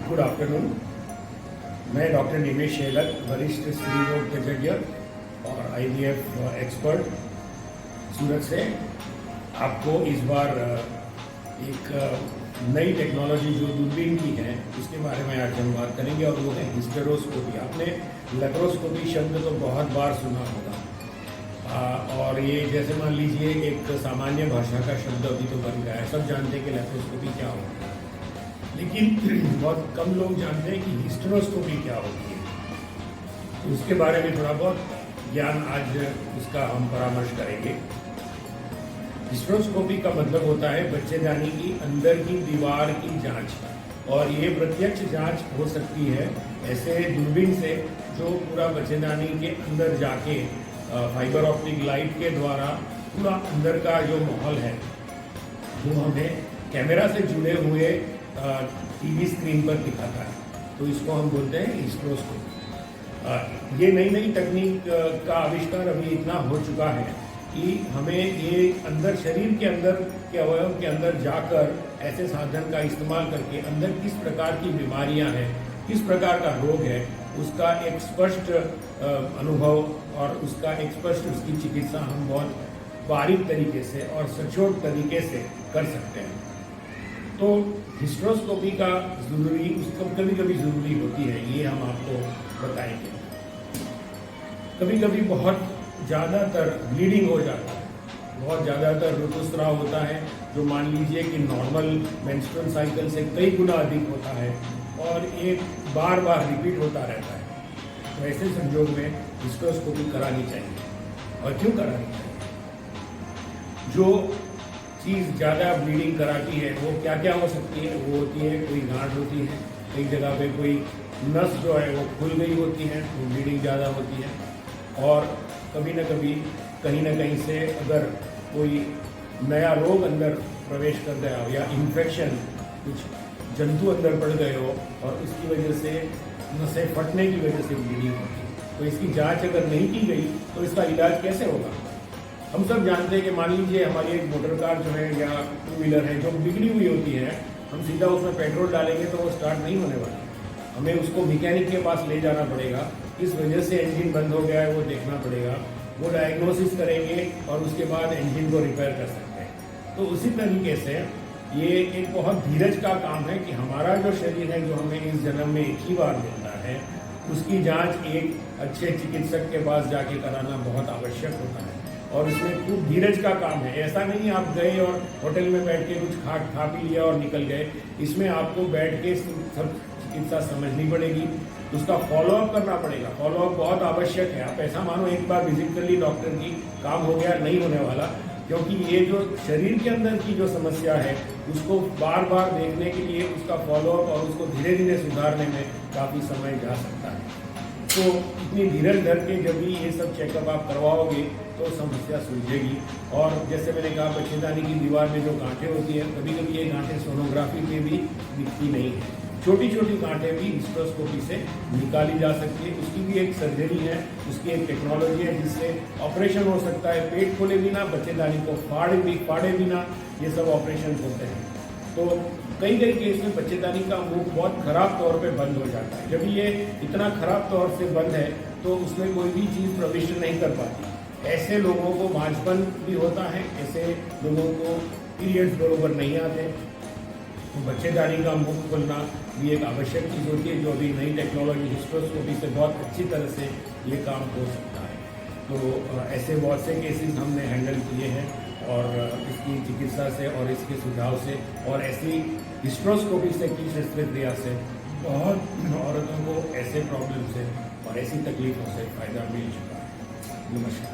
Good afternoon. मैं doctor निमेश शेलर, वरिष्ठ स्त्री रोग विशेषज्ञ और IVF एक्सपर्ट सूरत से आपको इस बार एक नई टेक्नोलॉजी जो दूरबीन की है उसके बारे में आज हम बात करेंगे और वो है हिस्टेरोस्कोपी। आपने लेप्रोस्कोपी शब्द तो बहुत बार सुना होगा और ये जैसे मान लीजिए एक सामान्य भाषा का शब्द अभी तो बन गया है। सब जानते हैं कि लेप्रोस्कोपी क्या होता है, लेकिन बहुत कम लोग जानते हैं कि हिस्टेरोस्कोपी क्या होती है। तो उसके बारे में थोड़ा बहुत ज्ञान आज इसका हम परामर्श करेंगे। हिस्टेरोस्कोपी का मतलब होता है बच्चेदानी की अंदर की दीवार की जांच, और ये प्रत्यक्ष जांच हो सकती है ऐसे दूरबीन से जो पूरा बच्चेदानी के अंदर जाके फाइबर ऑप्टिक लाइट के द्वारा पूरा अंदर का जो माहौल है वो हमें कैमरा से जुड़े हुए टीवी स्क्रीन पर दिखाता है। तो इसको हम बोलते हैं हिस्टेरोस्कोपी। ये नई नई तकनीक का आविष्कार अभी इतना हो चुका है कि हमें ये अंदर शरीर के अंदर के अवयव के अंदर जाकर ऐसे साधन का इस्तेमाल करके अंदर किस प्रकार की बीमारियां हैं, किस प्रकार का रोग है, उसका एक स्पष्ट अनुभव और उसका एक स्पष्ट उसकी चिकित्सा हम बहुत बारीक तरीके से और सचोट तरीके से कर सकते हैं। तो हिस्टेरोस्कोपी का जरूरी उसको कभी कभी ज़रूरी होती है, ये हम आपको बताएंगे। कभी कभी बहुत ज़्यादातर ब्लीडिंग हो जाता है, बहुत ज़्यादातर ऋतुस्राव होता है जो मान लीजिए कि नॉर्मल मेंस्ट्रुअल साइकिल से कई गुना अधिक होता है और ये बार बार रिपीट होता रहता है। तो ऐसे संजोग में हिस्टेरोस्कोपी करानी चाहिए। और क्यों करानी चाहिए? जो चीज़ ज़्यादा ब्लीडिंग कराती है वो क्या क्या हो सकती है? वो होती है कोई गांठ होती है, कई जगह पे कोई नस जो है वो खुल गई होती है, वो ब्लीडिंग ज़्यादा होती है। और कभी न कभी कहीं ना कहीं से अगर कोई नया रोग अंदर प्रवेश कर गया हो या इन्फेक्शन, कुछ जंतु अंदर पड़ गए हो और उसकी वजह से नसें फटने की वजह से ब्लीडिंग होती है। तो इसकी जांच अगर नहीं की गई तो इसका इलाज कैसे होगा? हम सब जानते हैं कि मान लीजिए हमारी एक मोटर कार जो है या टू व्हीलर है जो बिगड़ी हुई होती है, हम सीधा उसमें पेट्रोल डालेंगे तो वो स्टार्ट नहीं होने वाला। हमें उसको मैकेनिक के पास ले जाना पड़ेगा, किस वजह से इंजन बंद हो गया है वो देखना पड़ेगा, वो डायग्नोसिस करेंगे और उसके बाद इंजन को रिपेयर कर सकते हैं। तो उसी तरीके से ये एक बहुत धीरज का काम है कि हमारा जो शरीर है जो हमें इस जन्म में एक ही बार मिलता है, उसकी जांच एक अच्छे चिकित्सक के पास जाके कराना बहुत आवश्यक होता है। और इसमें खूब धीरज का काम है। ऐसा नहीं आप गए और होटल में बैठ के कुछ खा पी लिया और निकल गए। इसमें आपको बैठ के सब चिकित्सा समझनी पड़ेगी, उसका फॉलोअप करना पड़ेगा। फॉलोअप बहुत आवश्यक है। आप ऐसा मानो एक बार विजिट कर ली डॉक्टर की, काम हो गया, नहीं होने वाला। क्योंकि ये जो शरीर के अंदर की जो समस्या है उसको बार बार देखने के लिए उसका फॉलोअप और उसको धीरे धीरे सुधारने में काफ़ी समय जा सकता है। तो इतनी धीरज धर के जब भी ये सब चेकअप आप करवाओगे तो समस्या सुलझेगी। और जैसे मैंने कहा बच्चेदानी की दीवार में जो गांठें होती हैं, कभी कभी ये गांठें सोनोग्राफी में भी दिखती नहीं है। छोटी छोटी गांठें भी हिस्टेरोस्कोपी से निकाली जा सकती है। उसकी भी एक सर्जरी है, उसकी एक टेक्नोलॉजी है जिससे ऑपरेशन हो सकता है। पेट खोले बिना, बच्चेदानी को फाड़े बिना ये सब ऑपरेशन होते हैं। तो कई केस में बच्चेदानी का मुख बहुत खराब तौर पे बंद हो जाता है। जब ये इतना खराब तौर से बंद है तो उसमें कोई भी चीज़ प्रविष्ट नहीं कर पाती। ऐसे लोगों को बांझपन भी होता है, ऐसे लोगों को पीरियड्स बरोबर नहीं आते। तो बच्चेदानी का मुख खोलना भी एक आवश्यक चीज़ होती है जो अभी नई टेक्नोलॉजी हिस्टेरोस्कोपी से बहुत अच्छी तरह से ये काम हो सकता है। तो ऐसे बहुत से केसेस हमने हैंडल किए हैं और इसकी चिकित्सा से और इसके सुझाव से और ऐसी हिस्टेरोस्कोपी से की शस्त्रक्रिया से बहुत औरतों को ऐसे प्रॉब्लम से और ऐसी तकलीफों से फ़ायदा मिल चुका है। नमस्कार।